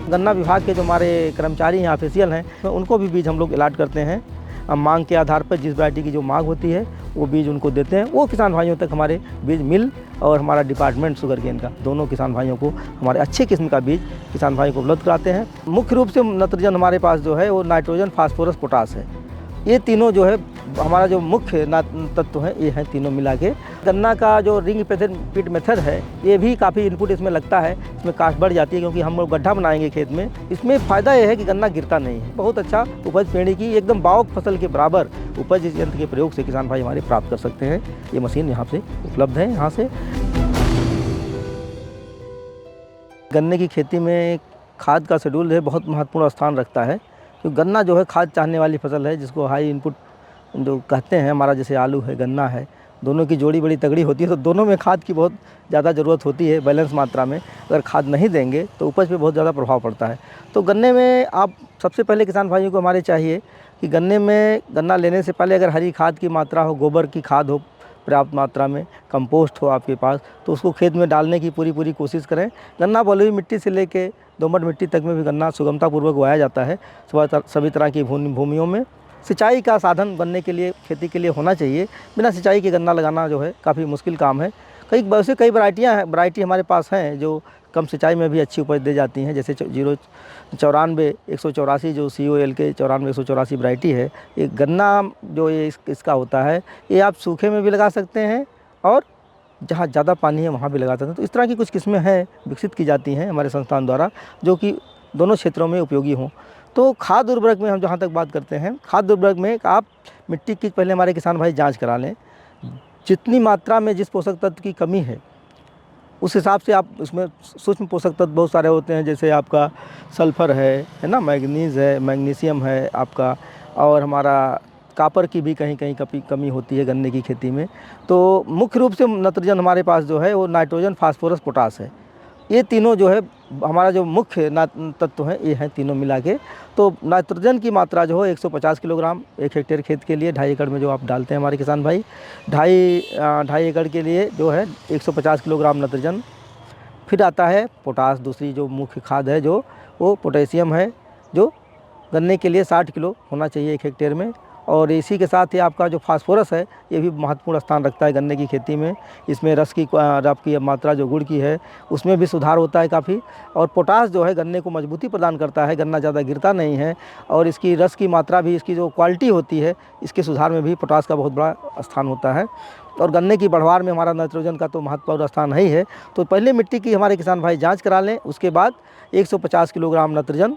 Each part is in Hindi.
गन्ना विभाग के जो हमारे कर्मचारी हैं, ऑफिशियल हैं, तो उनको भी बीज हम लोग अलाट करते हैं। मांग के आधार पर जिस वैरायटी की जो मांग होती है वो बीज उनको देते हैं। वो किसान भाइयों तक हमारे बीज मिल और हमारा डिपार्टमेंट शुगरकेन का दोनों किसान भाइयों को हमारे अच्छे किस्म का बीज किसान भाइयों को उपलब्ध कराते हैं। मुख्य रूप से नत्रजन हमारे पास जो है वो नाइट्रोजन, फास्फोरस, पोटास है। ये तीनों जो है हमारा जो मुख्य तत्व हैं, ये हैं तीनों मिला के। गन्ना का जो रिंग पिट मेथड है, ये भी काफ़ी इनपुट इसमें लगता है। इसमें कास्ट बढ़ जाती है क्योंकि हम लोग गड्ढा बनाएंगे खेत में। इसमें फ़ायदा ये है कि गन्ना गिरता नहीं है। बहुत अच्छा उपज पेड़ी की एकदम बावक फसल के बराबर उपज इस यंत्र के प्रयोग से किसान भाई हमारे प्राप्त कर सकते हैं। ये मशीन यहाँ से उपलब्ध है। यहाँ से गन्ने की खेती में खाद का शेड्यूल है बहुत महत्वपूर्ण स्थान रखता है। तो गन्ना जो है खाद चाहने वाली फसल है, जिसको हाई इनपुट जो कहते हैं। हमारा जैसे आलू है, गन्ना है, दोनों की जोड़ी बड़ी तगड़ी होती है, तो दोनों में खाद की बहुत ज़्यादा ज़रूरत होती है बैलेंस मात्रा में। अगर खाद नहीं देंगे तो उपज पे बहुत ज़्यादा प्रभाव पड़ता है। तो गन्ने में आप सबसे पहले किसान भाइयों को हमारे चाहिए कि गन्ने में गन्ना लेने से पहले अगर हरी खाद की मात्रा हो, गोबर की खाद हो पर्याप्त मात्रा में, कंपोस्ट हो आपके पास, तो उसको खेत में डालने की पूरी कोशिश करें। गन्ना बलुई मिट्टी से लेके दोमट मिट्टी तक में भी गन्ना सुगमतापूर्वक उगाया जाता है। सभी तरह की भूमियों में सिंचाई का साधन बनने के लिए, खेती के लिए होना चाहिए। बिना सिंचाई के गन्ना लगाना जो है काफ़ी मुश्किल काम है। कई वैरायटी हमारे पास हैं जो कम सिंचाई में भी अच्छी उपज दे जाती हैं। जैसे 094 184 जो COL के 94 184 वैरायटी है। ये गन्ना जो ये इसका होता है, ये आप सूखे में भी लगा सकते हैं और जहाँ ज़्यादा पानी है वहाँ भी लगा सकते हैं। तो इस तरह की कुछ किस्में हैं, विकसित की जाती हैं हमारे संस्थान द्वारा, जो कि दोनों क्षेत्रों में उपयोगी हों। तो खाद उर्वरक में हम जहाँ तक बात करते हैं, खाद उर्वरक में आप मिट्टी की पहले हमारे किसान भाई जांच करा लें। जितनी मात्रा में जिस पोषक तत्व की कमी है उस हिसाब से आप उसमें सूक्ष्म पोषक तत्व बहुत सारे होते हैं। जैसे आपका सल्फ़र है ना, मैग्नीज़ है, मैग्नीशियम है आपका, और हमारा कापर की भी कहीं कहीं कमी होती है गन्ने की खेती में। तो मुख्य रूप से नत्रजन हमारे पास जो है वो नाइट्रोजन, फास्फोरस, पोटास है। ये तीनों जो है हमारा जो मुख्य तत्व हैं, ये हैं तीनों मिला के। तो नाइट्रोजन की मात्रा जो है 150 किलोग्राम 1 हेक्टेयर खेत के लिए, 2.5 एकड़ में जो आप डालते हैं हमारे किसान भाई, 2.5 एकड़ के लिए जो है 150 किलोग्राम नाइट्रोजन। फिर आता है पोटास, दूसरी जो मुख्य खाद है जो वो पोटेशियम है, जो गन्ने के लिए 60 किलो होना चाहिए 1 हेक्टेयर में। और इसी के साथ ही आपका जो फास्फोरस है, ये भी महत्वपूर्ण स्थान रखता है गन्ने की खेती में। इसमें रस की मात्रा जो गुड़ की है उसमें भी सुधार होता है काफ़ी। और पोटास जो है गन्ने को मजबूती प्रदान करता है, गन्ना ज़्यादा गिरता नहीं है। और इसकी रस की मात्रा भी, इसकी जो क्वालिटी होती है, इसके सुधार में भी पोटास का बहुत बड़ा स्थान होता है। और गन्ने की बढ़वार में हमारा नाइट्रोजन का तो महत्वपूर्ण स्थान ही है। तो पहले मिट्टी की हमारे किसान भाई जाँच करा लें, उसके बाद 150 किलोग्राम नाइट्रोजन,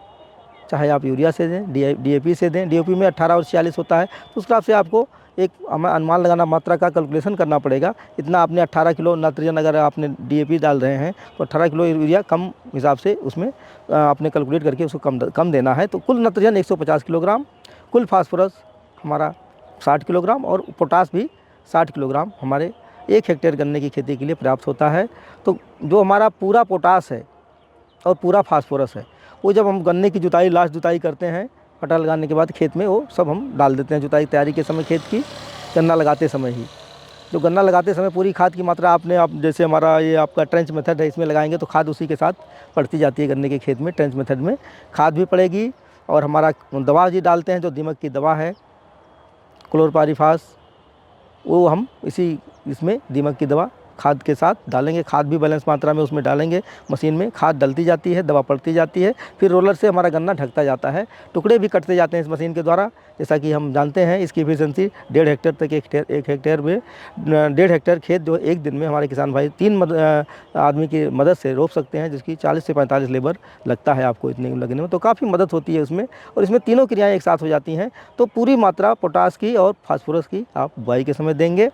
चाहे आप यूरिया से दें, DAP से दें। DAP में 18 और 46 होता है, तो उस हिसाब से आपको एक हमें अनुमान लगाना, मात्रा का कैलकुलेशन करना पड़ेगा। इतना आपने 18 किलो नाइट्रोजन अगर आपने DAP डाल रहे हैं तो 18 किलो यूरिया कम हिसाब से उसमें आपने कैलकुलेट करके उसको कम देना है। तो कुल नाइट्रोजन 150 किलोग्राम, कुल फास्फोरस हमारा 60 किलोग्राम और पोटास भी 60 किलोग्राम हमारे 1 हेक्टेयर गन्ने की खेती के लिए पर्याप्त होता है। तो जो हमारा पूरा पोटास है और पूरा फास्फोरस है, वो जब हम गन्ने की जुताई, लास्ट जुताई करते हैं, पटा लगाने के बाद खेत में वो सब हम डाल देते हैं जुताई तैयारी के समय, खेत की गन्ना लगाते समय ही। जो गन्ना लगाते समय पूरी खाद की मात्रा आप जैसे हमारा ये आपका ट्रेंच मेथड है, इसमें लगाएंगे तो खाद उसी के साथ पड़ती जाती है गन्ने के खेत में। ट्रेंच मेथड में खाद भी पड़ेगी और हमारा दवा जी डालते हैं, जो दीमक की दवा है क्लोरपाइरिफास, वो हम इसमें दीमक की दवा खाद के साथ डालेंगे। खाद भी बैलेंस मात्रा में उसमें डालेंगे। मशीन में खाद डलती जाती है, दवा पड़ती जाती है, फिर रोलर से हमारा गन्ना ढकता जाता है। टुकड़े भी कटते जाते हैं इस मशीन के द्वारा। जैसा कि हम जानते हैं इसकी एफिशिएंसी 1.5 हेक्टेयर तक, 1 हेक्टेयर में 1.5 हेक्टेयर खेत जो एक दिन में हमारे किसान भाई 3 आदमी की मदद से रोप सकते हैं, जिसकी 40 से 45 लेबर लगता है आपको इतने लगने में। तो काफ़ी मदद होती है उसमें, और इसमें तीनों क्रियाएँ एक साथ हो जाती हैं। तो पूरी मात्रा पोटास की और फास्फोरस की आप बुआई के समय देंगे।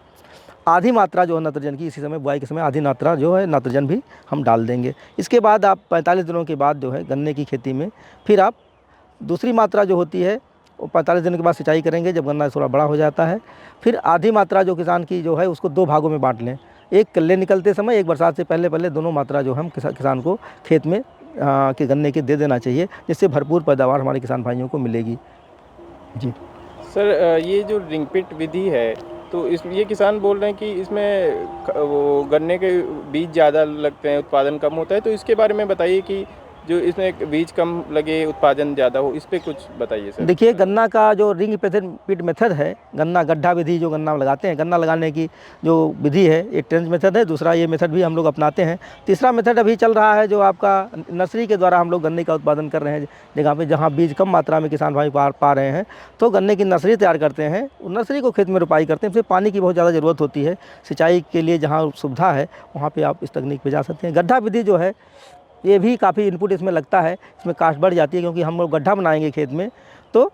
आधी मात्रा जो है नाइट्रोजन की, इसी समय बुआई के समय आधी मात्रा जो है नाइट्रोजन भी हम डाल देंगे। इसके बाद आप 45 दिनों के बाद जो है गन्ने की खेती में फिर आप दूसरी मात्रा जो होती है वो 45 दिनों के बाद सिंचाई करेंगे, जब गन्ना थोड़ा बड़ा हो जाता है। फिर आधी मात्रा जो किसान की जो है उसको 2 भागों में बांट लें, एक कल्ले निकलते समय, एक बरसात से पहले दोनों मात्रा जो हम किसान को खेत में के गन्ने के दे देना चाहिए, जिससे भरपूर पैदावार हमारे किसान भाइयों को मिलेगी। जी सर, ये जो रिंग पिट विधि है, तो ये किसान बोल रहे हैं कि इसमें वो गन्ने के बीज ज़्यादा लगते हैं, उत्पादन कम होता है, तो इसके बारे में बताइए कि जो इसमें एक बीज कम लगे, उत्पादन ज़्यादा हो, इस पे कुछ बताइए सर। देखिए, गन्ना का जो रिंग पिट मेथड है, गन्ना गड्ढा विधि जो गन्ना लगाते हैं, गन्ना लगाने की जो विधि है, एक ट्रेंच मेथड है, दूसरा ये मेथड भी हम लोग अपनाते हैं। तीसरा मेथड अभी चल रहा है जो आपका नर्सरी के द्वारा हम लोग गन्ने का उत्पादन कर रहे हैं, जगह पे जहाँ बीज कम मात्रा में किसान भाई पा रहे हैं, तो गन्ने की नर्सरी तैयार करते हैं, उस नर्सरी को खेत में रोपाई करते हैं। फिर पानी की बहुत ज़्यादा ज़रूरत होती है, सिंचाई के लिए जहाँ सुविधा है वहाँ पर आप इस तकनीक पर जा सकते हैं। गड्ढा विधि जो है, ये भी काफ़ी इनपुट इसमें लगता है, इसमें कास्ट बढ़ जाती है, क्योंकि हम लोग गड्ढा बनाएंगे खेत में, तो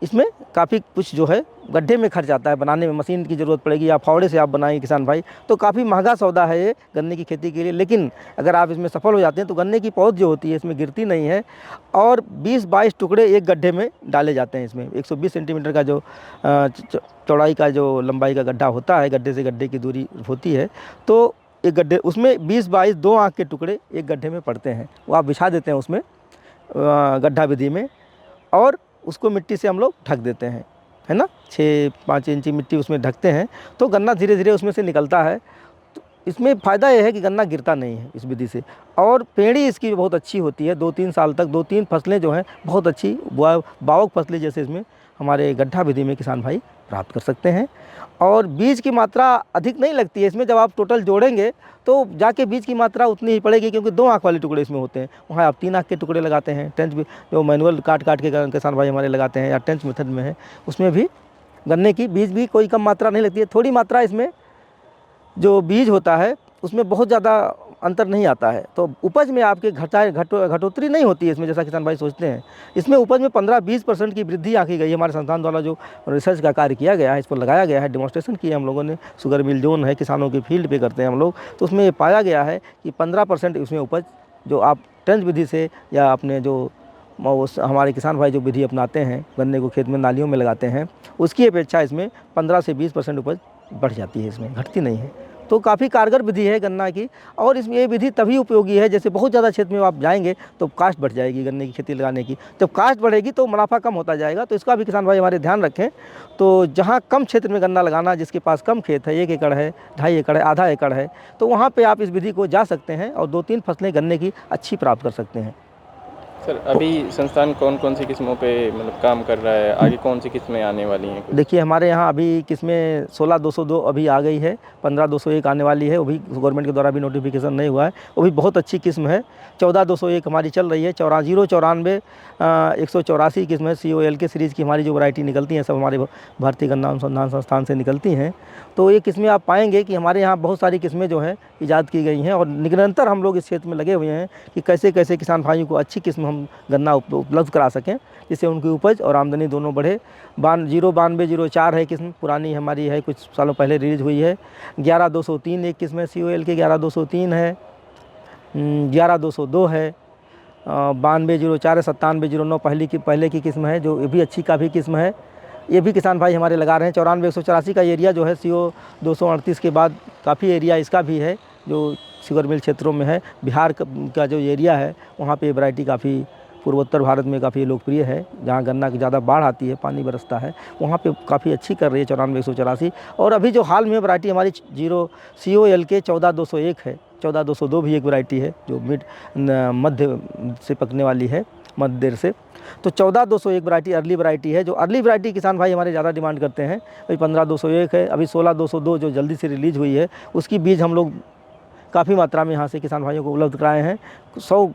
इसमें काफ़ी कुछ जो है गड्ढे में खर्च आता है, बनाने में मशीन की ज़रूरत पड़ेगी, या फावड़े से आप बनाएंगे किसान भाई, तो काफ़ी महंगा सौदा है ये गन्ने की खेती के लिए। लेकिन अगर आप इसमें सफल हो जाते हैं तो गन्ने की पौध जो होती है इसमें गिरती नहीं है, और 20-22 टुकड़े एक गड्ढे में डाले जाते हैं। इसमें 120 सेंटीमीटर का जो चौड़ाई का जो लंबाई का गड्ढा होता है, गड्ढे से गड्ढे की दूरी होती है, तो एक गड्ढे उसमें 20-22 2 आँख के टुकड़े एक गड्ढे में पड़ते हैं, वो आप बिछा देते हैं उसमें गड्ढा विधि में, और उसको मिट्टी से हम लोग ढक देते हैं, है ना, 6-5 इंची मिट्टी उसमें ढकते हैं, तो गन्ना धीरे धीरे उसमें से निकलता है। तो इसमें फ़ायदा ये है कि गन्ना गिरता नहीं है इस विधि से, और पेड़ी इसकी बहुत अच्छी होती है, 2-3 साल तक 2-3 फसलें जो हैं बहुत अच्छी 52 फसलें जैसे इसमें हमारे गड्ढा विधि में किसान भाई प्राप्त कर सकते हैं। और बीज की मात्रा अधिक नहीं लगती है इसमें, जब आप टोटल जोड़ेंगे तो जाके बीज की मात्रा उतनी ही पड़ेगी, क्योंकि 2 आँख वाले टुकड़े इसमें होते हैं, वहाँ आप 3 आँख के टुकड़े लगाते हैं। टेंच भी जो मैनुअल काट के किसान भाई हमारे लगाते हैं, या टेंच मेथड में है, उसमें भी गन्ने की बीज भी कोई कम मात्रा नहीं लगती है। थोड़ी मात्रा इसमें जो बीज होता है उसमें बहुत ज़्यादा अंतर नहीं आता है, तो उपज में आपके घटोतरी नहीं होती है इसमें, जैसा किसान भाई सोचते हैं। इसमें उपज में 15-20% की वृद्धि आंकी गई है। हमारे संस्थान द्वारा जो रिसर्च का कार्य किया गया है, इस पर लगाया गया है, डेमोन्स्ट्रेशन किए हम लोगों ने, शुगर मिल जोन है, किसानों की फील्ड पे करते हैं हम लोग, तो उसमें ये पाया गया है कि 15% इसमें उपज जो आप ट्रेंच विधि से, या अपने जो हमारे किसान भाई जो विधि अपनाते हैं, गन्ने को खेत में नालियों में लगाते हैं, उसकी अपेक्षा इसमें 15 से 20% उपज बढ़ जाती है, इसमें घटती नहीं है। तो काफ़ी कारगर विधि है गन्ना की, और इसमें ये विधि तभी उपयोगी है जैसे बहुत ज़्यादा क्षेत्र में आप जाएंगे तो कास्ट बढ़ जाएगी गन्ने की खेती लगाने की। जब कास्ट बढ़ेगी तो मुनाफा कम होता जाएगा, तो इसका भी किसान भाई हमारे ध्यान रखें। तो जहाँ कम क्षेत्र में गन्ना लगाना, जिसके पास कम खेत है, 1 एकड़ है, 2.5 एकड़ है, आधा एकड़ है, तो वहाँ पर आप इस विधि को जा सकते हैं और 2-3 फसलें गन्ने की अच्छी प्राप्त कर सकते हैं। सर, अभी संस्थान कौन-कौन सी किस्मों पे मतलब काम कर रहा है? आगे कौन सी किस्में आने वाली हैं? देखिए, हमारे यहाँ अभी किस्में 16-202 अभी आ गई है, 15-201 आने वाली है, वो भी गवर्नमेंट के द्वारा अभी नोटिफिकेशन नहीं हुआ है, वो भी बहुत अच्छी किस्म है। 14-201 हमारी चल रही है, 094 184 किस्म है, COL के सीरीज़ की हमारी जो वैरायटी निकलती हैं, सब हमारे भारतीय गन्ना अनुसंधान संस्थान से निकलती हैं। तो ये किस्में आप पाएंगे कि हमारे यहाँ बहुत सारी किस्में जो हैं ईजाद की गई हैं, और निरंतर हम लोग इस क्षेत्र में लगे हुए हैं कि कैसे कैसे किसान भाइयों को अच्छी किस्म हम गन्ना उपलब्ध करा सकें, जिससे उनकी उपज और आमदनी दोनों बढ़े। 09204 है किस्म, पुरानी हमारी है, कुछ सालों पहले रिलीज़ हुई है। 11203 एक किस्म है, COL के 11203 है, 11202 है, 9204 है, 9709 पहले की किस्म है, जो ये भी अच्छी काफ़ी किस्म है, ये भी किसान भाई हमारे लगा रहे हैं। 94-184 का एरिया जो है CO 238 के बाद काफ़ी एरिया इसका भी है, जो शुगर मिल क्षेत्रों में है। बिहार का जो एरिया है वहाँ पे वैरायटी काफ़ी पूर्वोत्तर भारत में काफ़ी लोकप्रिय है, जहाँ गन्ना की ज़्यादा बाढ़ आती है, पानी बरसता है, वहाँ पे काफ़ी अच्छी कर रही है 94-184। और अभी जो हाल में वैरायटी हमारी COL के 14-201 है, 14-202 भी एक वैरायटी है जो मध्य से पकने वाली है, मध्य देर से। तो 14-201 वैरायटी अर्ली वैरायटी है, जो अर्ली वैरायटी किसान भाई हमारे ज़्यादा डिमांड करते हैं। अभी 15-201 है, अभी 16-202 जो जल्दी से रिलीज़ हुई है, उसकी बीज हम लोग काफ़ी मात्रा में यहाँ से किसान भाइयों को उपलब्ध कराए हैं। 100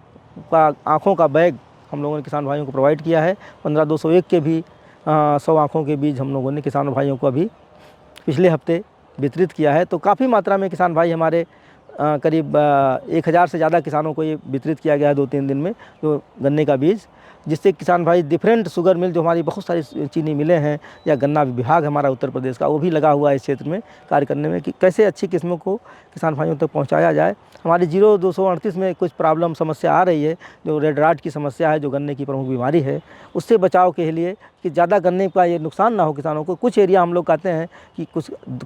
का आँखों का बैग हम लोगों ने किसान भाइयों को प्रोवाइड किया है। 15-201 के भी 100 आँखों के बीज हम लोगों ने किसान भाइयों को अभी पिछले हफ्ते वितरित किया है। तो काफ़ी मात्रा में किसान भाई हमारे करीब 1000 से ज़्यादा किसानों को ये वितरित किया गया है 2-3 दिन में, जो गन्ने का बीज, जिससे किसान भाई डिफरेंट शुगर मिल, जो हमारी बहुत सारी चीनी मिलें हैं, या गन्ना विभाग हमारा उत्तर प्रदेश का, वो भी लगा हुआ है इस क्षेत्र में कार्य करने में, कि कैसे अच्छी किस्मों को किसान भाइयों तक पहुंचाया जाए। हमारी 0238 में कुछ प्रॉब्लम समस्या आ रही है, जो रेड राट की समस्या है, जो गन्ने की प्रमुख बीमारी है, उससे बचाव के लिए कि ज़्यादा गन्ने का ये नुकसान ना हो किसानों को, कुछ एरिया हम लोग कहते हैं कि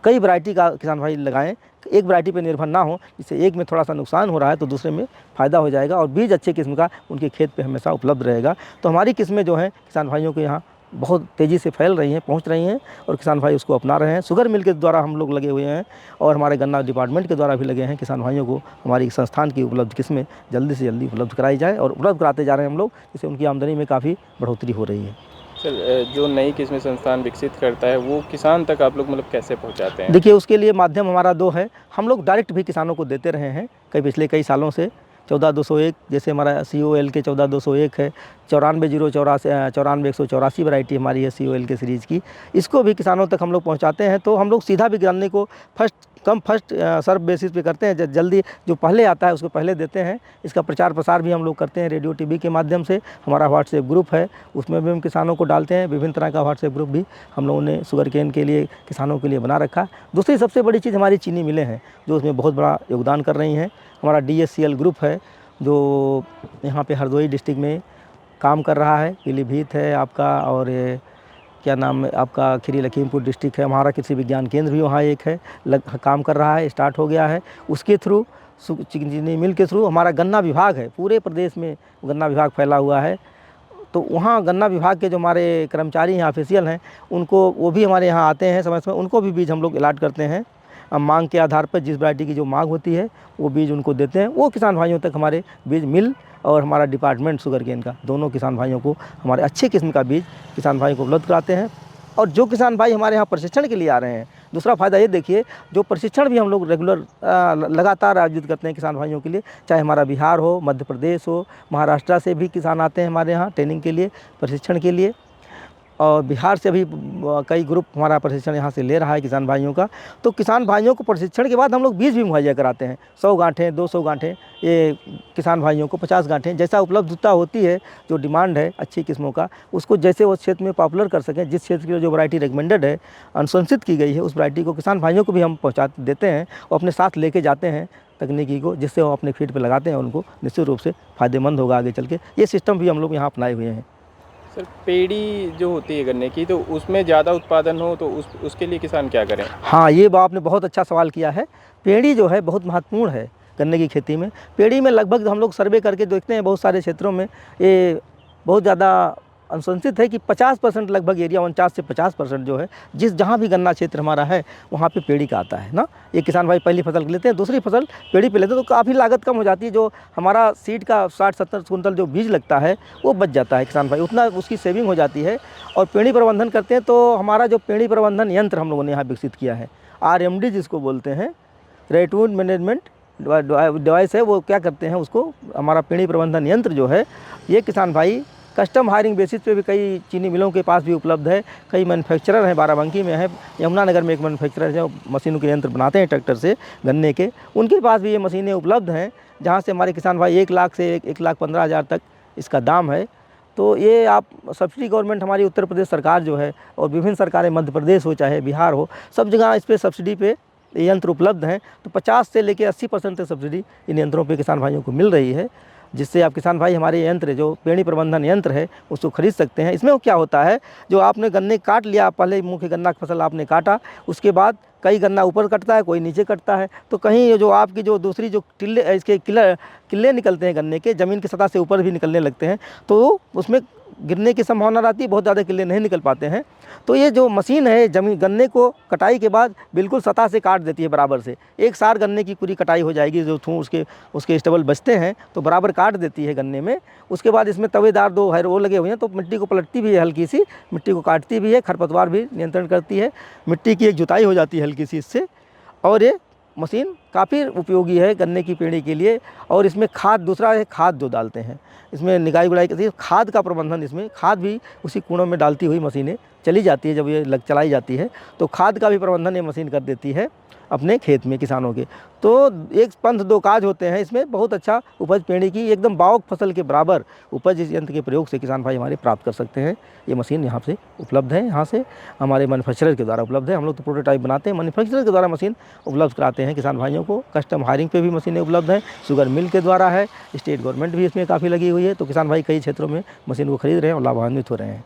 कई वैरायटी का किसान भाई लगाएं, एक वैरायटी पे निर्भर ना हो, जिससे एक में थोड़ा सा नुकसान हो रहा है तो दूसरे में फ़ायदा हो जाएगा, और बीज अच्छे किस्म का उनके खेत पे हमेशा उपलब्ध रहेगा। तो हमारी किस्में जो हैं किसान भाइयों को यहाँ बहुत तेज़ी से फैल रही हैं, पहुंच रही हैं और किसान भाई उसको अपना रहे हैं। शुगर मिल के द्वारा हम लोग लगे हुए हैं और हमारे गन्ना डिपार्टमेंट के द्वारा भी लगे हैं। किसान भाइयों को हमारी संस्थान की उपलब्ध किस्में जल्दी से जल्दी उपलब्ध कराई जाए और उपलब्ध कराते जा रहे हैं हम लोग, जिससे उनकी आमदनी में काफ़ी बढ़ोतरी हो रही है। सर, जो नई किस्में संस्थान विकसित करता है वो किसान तक आप लोग मतलब कैसे पहुंचाते हैं? देखिए, उसके लिए माध्यम हमारा 2 है। हम लोग डायरेक्ट भी किसानों को देते रहे हैं पिछले कई सालों से। 14201 जैसे हमारा COL के 14201 है, 940184 वैरायटी हमारी है COL के सीरीज़ की। इसको भी किसानों तक हम लोग पहुंचाते हैं। तो हम लोग सीधा भी गन्ने को फर्स्ट सर्व बेसिस पे करते हैं। जल्दी जो पहले आता है उसको पहले देते हैं। इसका प्रचार प्रसार भी हम लोग करते हैं रेडियो TV के माध्यम से। हमारा व्हाट्सएप ग्रुप है, उसमें भी हम किसानों को डालते हैं। विभिन्न तरह का व्हाट्सएप ग्रुप भी हम लोगों ने शुगर केन के लिए किसानों के लिए बना रखा है। दूसरी सबसे बड़ी चीज़ हमारी चीनी मिलें हैं, जो उसमें बहुत बड़ा योगदान कर रही हैं। हमारा DSCL ग्रुप है जो यहाँ पे हरदोई डिस्ट्रिक्ट में काम कर रहा है। पीलीभीत है आपका, और क्या नाम है आपका, खीरी लखीमपुर डिस्ट्रिक्ट है। हमारा कृषि विज्ञान केंद्र भी वहाँ एक है, काम कर रहा है, स्टार्ट हो गया है। उसके थ्रू चीनी मिल के थ्रू हमारा गन्ना विभाग है, पूरे प्रदेश में गन्ना विभाग फैला हुआ है। तो वहाँ गन्ना विभाग के जो हमारे कर्मचारी हैं, ऑफिशियल हैं, उनको वो भी हमारे यहाँ आते हैं समय समय, उनको भी बीज हम लोग अलाट करते हैं। मांग के आधार पर जिस वैरायटी की जो मांग होती है वो बीज उनको देते हैं। वो किसान भाइयों तक हमारे बीज मिल और हमारा डिपार्टमेंट शुगर केन का, दोनों किसान भाइयों को हमारे अच्छे किस्म का बीज किसान भाई को उपलब्ध कराते हैं। और जो किसान भाई हमारे यहाँ प्रशिक्षण के लिए आ रहे हैं, दूसरा फ़ायदा ये देखिए, जो प्रशिक्षण भी हम लोग रेगुलर लगातार आयोजित करते हैं किसान भाइयों के लिए, चाहे हमारा बिहार हो, मध्य प्रदेश हो, महाराष्ट्र से भी किसान आते हैं हमारे यहाँ ट्रेनिंग के लिए, प्रशिक्षण के लिए। और बिहार से भी कई ग्रुप हमारा प्रशिक्षण यहाँ से ले रहा है किसान भाइयों का। तो किसान भाइयों को प्रशिक्षण के बाद हम लोग बीज भी मुहैया कराते हैं। 100 गांठें, 200 गांठें, ये किसान भाइयों को 50 गांठें, जैसा उपलब्धता होती है, जो डिमांड है अच्छी किस्मों का, उसको जैसे उस क्षेत्र में पॉपुलर कर सकें। जिस क्षेत्र की जो वैरायटी रिकमेंडेड है, अनुशंसित की गई है, उस वैरायटी को किसान भाइयों को भी हम पहुँचा देते हैं और अपने साथ लेके जाते हैं तकनीकी को, जिससे वो अपने फील्ड पर लगाते हैं। उनको निश्चित रूप से फ़ायदेमंद होगा आगे चल के। ये सिस्टम भी हम लोग यहाँ अपनाए हुए हैं। सर, पेड़ी जो होती है गन्ने की, तो उसमें ज़्यादा उत्पादन हो तो उसके लिए किसान क्या करें? हाँ, ये आपने बहुत अच्छा सवाल किया है। पेड़ी जो है बहुत महत्वपूर्ण है गन्ने की खेती में। पेड़ी में लगभग हम लोग सर्वे करके देखते हैं, बहुत सारे क्षेत्रों में ये बहुत ज़्यादा अनुशंसित है कि 50% लगभग एरिया, 49 से 50% जो है, जहाँ भी गन्ना क्षेत्र हमारा है वहाँ पे पेड़ी का आता है ना। ये किसान भाई पहली फसल लेते हैं, दूसरी फसल पेड़ी पे लेते हैं, तो काफ़ी लागत कम हो जाती है। जो हमारा सीड का 60-70 कुंटल जो बीज लगता है वो बच जाता है किसान भाई, उतना उसकी सेविंग हो जाती है। और पेड़ी प्रबंधन करते हैं तो हमारा जो पेड़ी प्रबंधन यंत्र हम लोगों ने यहाँ विकसित किया है, RMD जिसको बोलते हैं, रेटवुड मैनेजमेंट डिवाइस है। वो क्या करते हैं, उसको हमारा पेड़ी प्रबंधन यंत्र जो है, ये किसान भाई कस्टम हायरिंग बेसिस पे भी कई चीनी मिलों के पास भी उपलब्ध है। कई मैन्युफैक्चरर हैं, बाराबंकी में है, यमुनानगर में एक मैन्युफैक्चरर है जो मशीनों के यंत्र बनाते हैं ट्रैक्टर से गन्ने के, उनके पास भी ये मशीनें उपलब्ध हैं, जहाँ से हमारे किसान भाई 1 लाख से 1,15,000 तक इसका दाम है। तो ये आप सब्सिडी गवर्नमेंट हमारी उत्तर प्रदेश सरकार जो है, और विभिन्न सरकारें, मध्य प्रदेश हो चाहे बिहार हो, सब जगह इस पर सब्सिडी पे यंत्र उपलब्ध हैं। तो 50 से लेकर 80% तक सब्सिडी इन यंत्रों पे किसान भाइयों को मिल रही है, जिससे आप किसान भाई हमारे यंत्र जो पेड़ी प्रबंधन यंत्र है उसको खरीद सकते हैं। इसमें क्या होता है, जो आपने गन्ने काट लिया, पहले मुख्य गन्ना की फसल आपने काटा, उसके बाद कई गन्ना ऊपर कटता है, कोई नीचे कटता है, तो कहीं जो आपकी जो दूसरी जो इसके किले निकलते हैं गन्ने के, ज़मीन की सतह से ऊपर भी निकलने लगते हैं, तो उसमें गिरने की संभावना रहती है, बहुत ज़्यादा किले नहीं निकल पाते हैं। तो ये जो मशीन है जमीन गन्ने को कटाई के बाद बिल्कुल सतह से काट देती है बराबर से। एक सार गन्ने की पूरी कटाई हो जाएगी, जो थू उसके स्टेबल बचते हैं तो बराबर काट देती है गन्ने में। उसके बाद इसमें तवेदार 2 है वो लगे हुए हैं, तो मिट्टी को पलटती भी है, हल्की सी मिट्टी को काटती भी है, खरपतवार भी नियंत्रण करती है, मिट्टी की एक जुताई हो जाती है हल्की सी इससे। और ये मशीन काफ़ी उपयोगी है गन्ने की पेड़ी के लिए। और इसमें खाद, दूसरा है खाद जो डालते हैं, इसमें निकाई गुड़ाई करती है, खाद का प्रबंधन, इसमें खाद भी उसी कूड़ों में डालती हुई मशीनें चली जाती है। जब ये चलाई जाती है तो खाद का भी प्रबंधन ये मशीन कर देती है अपने खेत में किसानों के। तो एक पंथ 2 काज होते हैं इसमें। बहुत अच्छा उपज पेड़ी की एकदम बावक फसल के बराबर उपज इस यंत्र के प्रयोग से किसान भाई हमारे प्राप्त कर सकते हैं। ये मशीन यहाँ से उपलब्ध है, यहाँ से हमारे मैन्युफैक्चरर के द्वारा उपलब्ध है। हम लोग तो प्रोटोटाइप बनाते हैं, मैन्युफैक्चरर के द्वारा मशीन उपलब्ध कराते हैं किसान भाइयों को। कस्टम हायरिंग पे भी मशीनें उपलब्ध हैं, शुगर मिल के द्वारा है, स्टेट गवर्नमेंट भी इसमें काफ़ी लगी हुई है। तो किसान भाई कई क्षेत्रों में मशीन को खरीद रहे हैं और लाभान्वित हो रहे हैं।